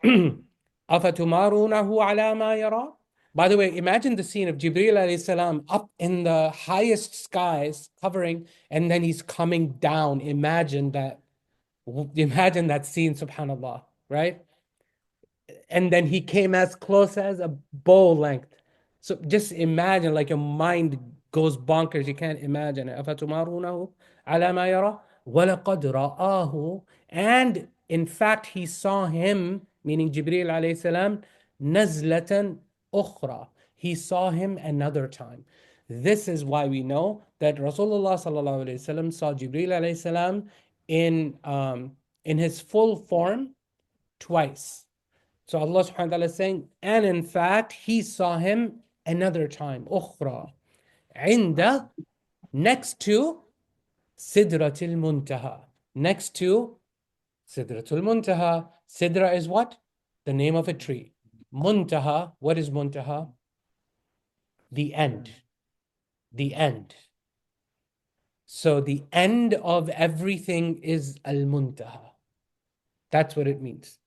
أَفَتُمَارُونَهُ عَلَى مَا يَرَى. By the way, imagine the scene of Jibreel alayhi salam up in the highest skies, covering, and then he's coming down. Imagine that scene, subhanAllah, right? And then he came as close as a bow length. So just imagine, like your mind goes bonkers. You can't imagine it. أَفَتُمَارُونَهُ عَلَى مَا يَرَى وَلَقَدْ رَآهُ. And in fact, he saw him, meaning Jibreel alayhi salam, نَزْلَةً أُخْرَى. He saw him another time. This is why we know that Rasulullah sallallahu alayhi wasallam saw Jibreel alayhi salam in his full form twice. So Allah subhanahu wa ta'ala is saying, and in fact, he saw him another time. أخرى. عند, next to Sidratul Muntaha. Next to Sidratul Muntaha. Sidra is what? The name of a tree. Muntaha, what is Muntaha? The end. The end. So the end of everything is al-Muntaha. That's what it means.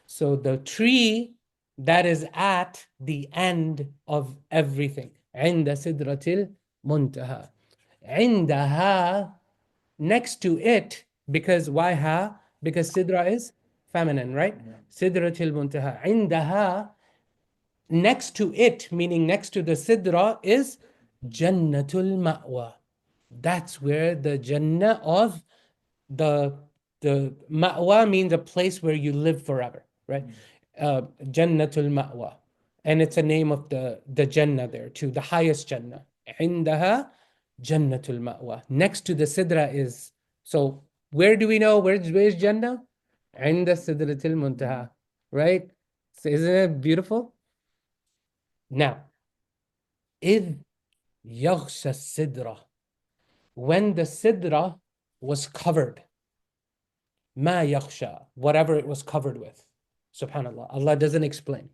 So the tree that is at the end of everything. عند سدرة المنتهى. عندها, next to it, because why ha? Because sidra is feminine, right? سدرة المنتهى. عندها, next to it, meaning next to the sidra, is Jannatul Ma'wa. That's where the Jannah of the Ma'wa means a place where you live forever, right? Jannatul Ma'wa. And it's a name of the Jannah there too, the highest Jannah. عندها Jannatul Ma'wa. Next to the Sidra is, so where do we know where's Jannah? عند سدرة المنتهى, right? So isn't it beautiful? Now, إذ يغشى السدرة. When the Sidra was covered, ma yakhsha, whatever it was covered with. Subhanallah, Allah doesn't explain.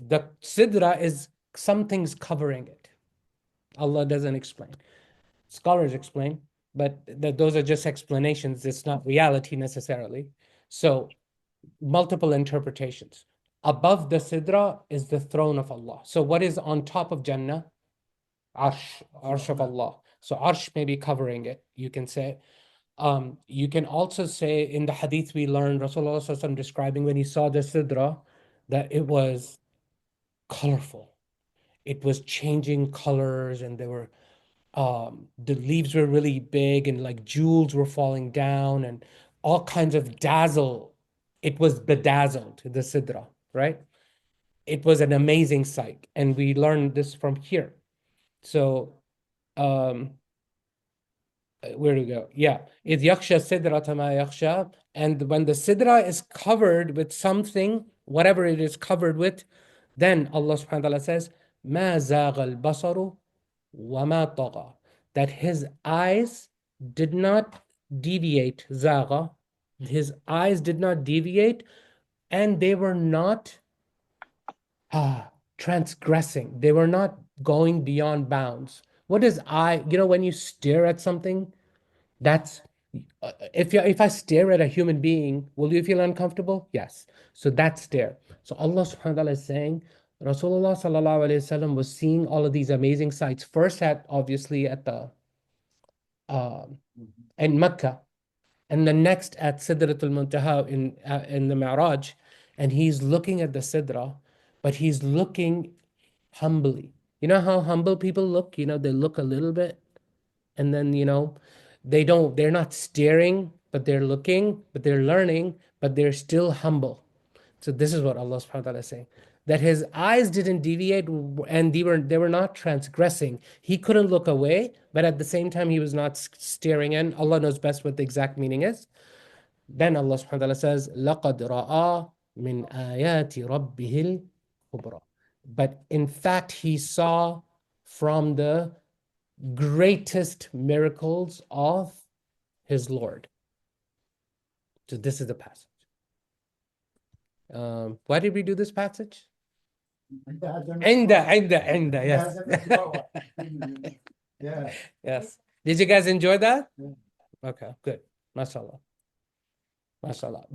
The sidra is something's covering it. Allah doesn't explain. Scholars explain, but those are just explanations. It's not reality necessarily. So multiple interpretations. Above the sidra is the throne of Allah. So what is on top of Jannah? Arsh of Allah. So arsh may be covering it, you can say. You can also say in the hadith we learned, Rasulullah sallallahu alaihi wasallam describing when he saw the sidra, that it was colorful. It was changing colors, and there were the leaves were really big, and like jewels were falling down, and all kinds of dazzle. It was bedazzled, the sidra, right? It was an amazing sight, and we learned this from here. So where do we go? Yeah. إِذْ يَخْشَى السِّدْرَةَ مَا يَخْشَى. And when the sidra is covered with something, whatever it is covered with, then Allah subhanahu wa ta'ala says, مَا زَاغَ الْبَصَرُ وَمَا طَغَى. That his eyes did not deviate, زَاغَ. His eyes did not deviate, and they were not transgressing. They were not going beyond bounds. What is eye? You know, when you stare at something, that's if I stare at a human being, will you feel uncomfortable? Yes. So that's stare. So Allah subhanahu wa ta'ala is saying, Rasulullah sallallahu alayhi wasallam was seeing all of these amazing sights. First obviously at the in Mecca, and the next at Sidratul Muntaha in the Mi'raj, and he's looking at the Sidra, but he's looking humbly. You know how humble people look? You know, they look a little bit, and then, you know, they're not staring, but they're looking, but they're learning, but they're still humble. So this is what Allah subhanahu wa ta'ala is saying, that his eyes didn't deviate and they were not transgressing. He couldn't look away, but at the same time, he was not staring in. Allah knows best what the exact meaning is. Then Allah subhanahu wa ta'ala says, لَقَدْ رَآ مِنْ آيَاتِ رَبِّهِ الْكُبْرَى. But in fact, he saw from the greatest miracles of his Lord. So this is the passage. Why did we do this passage? Inda, yes. Yeah. Yes. Did you guys enjoy that? Okay, good. MashaAllah. MashaAllah.